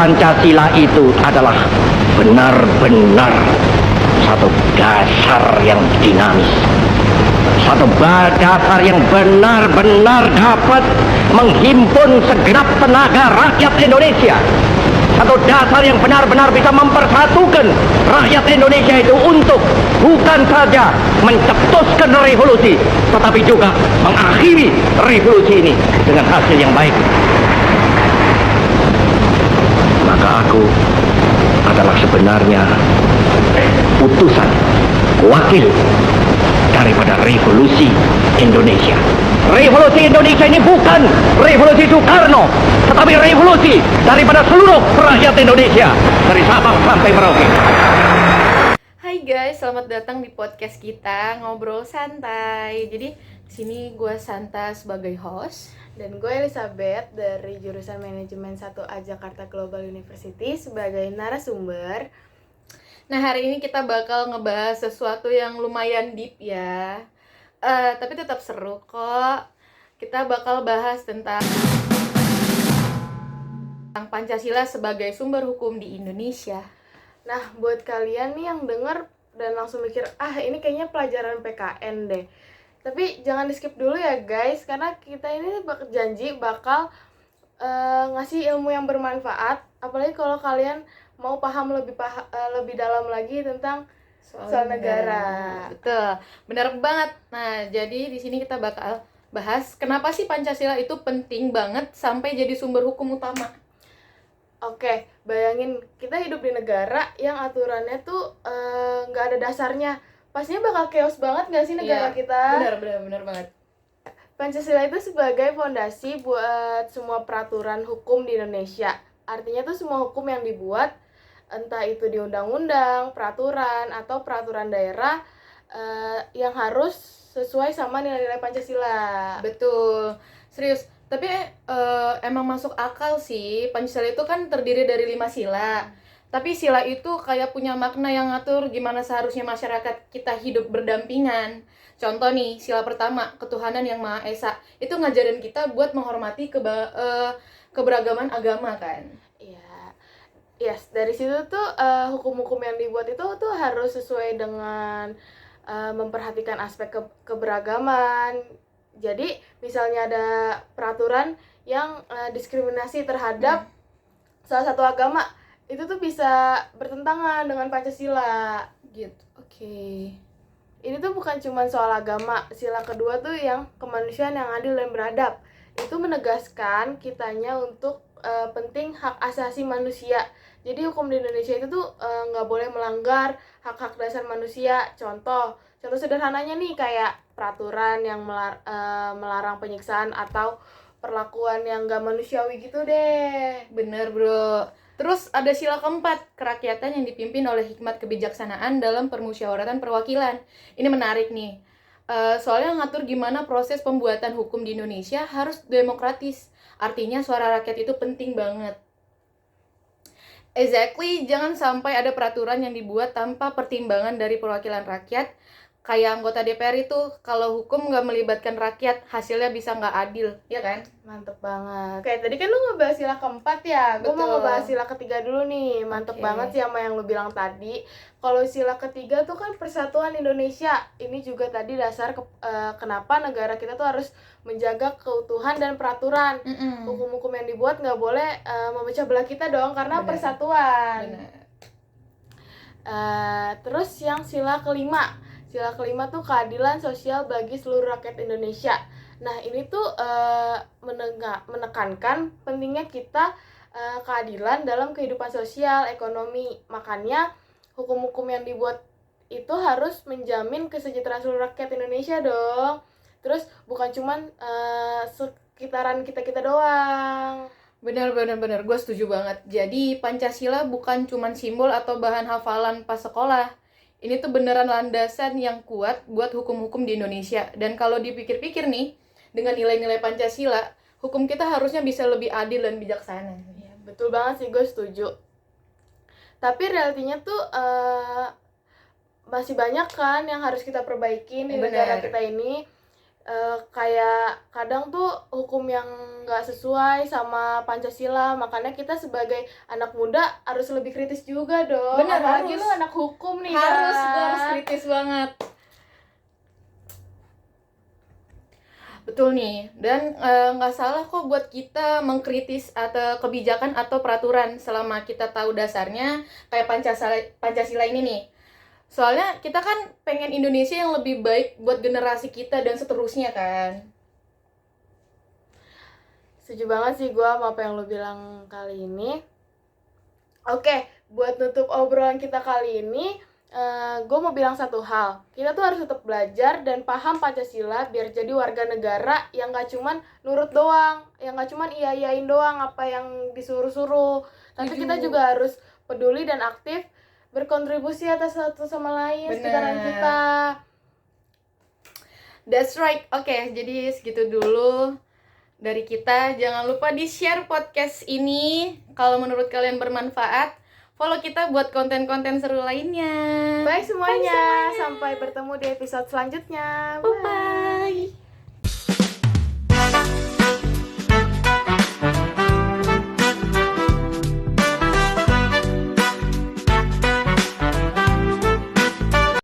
Pancasila itu adalah benar-benar satu dasar yang dinamis, satu dasar yang benar-benar dapat menghimpun segenap tenaga rakyat Indonesia, satu dasar yang benar-benar bisa mempersatukan rakyat Indonesia itu untuk bukan saja mencetuskan revolusi, tetapi juga mengakhiri revolusi ini dengan hasil yang baik. Maka aku adalah sebenarnya utusan, wakil daripada revolusi Indonesia. Revolusi Indonesia ini bukan revolusi Soekarno, tetapi revolusi daripada seluruh rakyat Indonesia, dari Sabang sampai Merauke. Hai guys, selamat datang di podcast kita Ngobrol Santai. Jadi di sini gue Santa sebagai host dan gue Elizabeth dari jurusan Manajemen 1A Jakarta Global University sebagai narasumber. Nah, hari ini kita bakal ngebahas sesuatu yang lumayan deep ya, tapi tetap seru kok. Kita bakal bahas tentang Pancasila sebagai sumber hukum di Indonesia. Nah, buat kalian nih yang denger dan langsung mikir, ini kayaknya pelajaran PKN deh. Tapi jangan di skip dulu ya guys, karena kita ini janji bakal ngasih ilmu yang bermanfaat. Apalagi kalau kalian mau paham lebih dalam lagi tentang soal negara. Betul, benar banget. Nah, jadi di sini kita bakal bahas kenapa sih Pancasila itu penting banget sampai jadi sumber hukum utama. Oke, bayangin kita hidup di negara yang aturannya tuh nggak ada dasarnya. Pastinya bakal chaos banget nggak sih negara kita? Benar banget. Pancasila itu sebagai fondasi buat semua peraturan hukum di Indonesia. Artinya tuh semua hukum yang dibuat, entah itu di undang-undang, peraturan, atau peraturan daerah yang harus sesuai sama nilai-nilai Pancasila. Betul, serius. Tapi emang masuk akal sih. Pancasila itu kan terdiri dari 5 sila. Tapi sila itu kayak punya makna yang ngatur gimana seharusnya masyarakat kita hidup berdampingan. Contoh nih, sila pertama, ketuhanan yang Maha Esa. Itu ngajarin kita buat menghormati keberagaman agama kan. Iya. Yes, dari situ tuh hukum-hukum yang dibuat itu tuh harus sesuai dengan memperhatikan aspek keberagaman. Jadi, misalnya ada peraturan yang diskriminasi terhadap salah satu agama, itu tuh bisa bertentangan dengan Pancasila gitu. Oke. Ini tuh bukan cuma soal agama. Sila kedua tuh yang kemanusiaan yang adil dan beradab. Itu menegaskan kitanya untuk penting hak asasi manusia. Jadi hukum di Indonesia itu tuh nggak boleh melanggar hak-hak dasar manusia. Contoh sederhananya nih kayak peraturan yang melarang penyiksaan atau perlakuan yang nggak manusiawi gitu deh. Bener bro. Terus ada sila keempat, kerakyatan yang dipimpin oleh hikmat kebijaksanaan dalam permusyawaratan perwakilan. Ini menarik nih, soalnya ngatur gimana proses pembuatan hukum di Indonesia harus demokratis. Artinya suara rakyat itu penting banget. Exactly, jangan sampai ada peraturan yang dibuat tanpa pertimbangan dari perwakilan rakyat. Kayak anggota DPR itu, kalau hukum nggak melibatkan rakyat, hasilnya bisa nggak adil, ya kan? Mantep banget. Oke, tadi kan lu ngebahas sila keempat ya. Gue mau ngebahas sila ketiga dulu nih. Mantep banget sih sama yang lu bilang tadi. Kalau sila ketiga tuh kan persatuan Indonesia. Ini juga tadi dasar kenapa negara kita tuh harus menjaga keutuhan dan peraturan. Hukum-hukum yang dibuat nggak boleh memecah belah kita dong, karena persatuan. Terus yang sila kelima. Sila kelima tuh keadilan sosial bagi seluruh rakyat Indonesia. Nah, ini tuh menekankan pentingnya kita keadilan dalam kehidupan sosial, ekonomi. Makanya hukum-hukum yang dibuat itu harus menjamin kesejahteraan seluruh rakyat Indonesia dong. Terus bukan cuman sekitaran kita-kita doang. Benar, gue setuju banget. Jadi Pancasila bukan cuman simbol atau bahan hafalan pas sekolah. Ini tuh beneran landasan yang kuat buat hukum-hukum di Indonesia. Dan kalau dipikir-pikir nih, dengan nilai-nilai Pancasila, hukum kita harusnya bisa lebih adil dan bijaksana. Ya, betul banget sih, gue setuju. Tapi realitinya tuh masih banyak kan yang harus kita perbaiki di negara kita ini. kayak kadang tuh hukum yang nggak sesuai sama Pancasila, makanya kita sebagai anak muda harus lebih kritis juga dong. Benar, apalagi harus. lu anak hukum nih Harus kan. kritis banget. Betul nih, dan nggak salah kok buat kita mengkritis atau kebijakan atau peraturan selama kita tahu dasarnya, kayak Pancasila ini nih. Soalnya kita kan pengen Indonesia yang lebih baik buat generasi kita dan seterusnya kan. Setuju banget sih gue sama apa yang lu bilang kali ini. Oke, buat nutup obrolan kita kali ini, gue mau bilang satu hal. Kita tuh harus tetap belajar dan paham Pancasila biar jadi warga negara yang gak cuman nurut doang, yang gak cuman iya-iyain doang apa yang disuruh-suruh. Tapi Setuju. kita juga harus peduli dan aktif berkontribusi atas satu sama lain sekitaran kita. That's right. Oke, jadi segitu dulu dari kita. Jangan lupa di-share podcast ini kalau menurut kalian bermanfaat. Follow kita buat konten-konten seru lainnya. Bye semuanya. Sampai bertemu di episode selanjutnya. Bye-bye.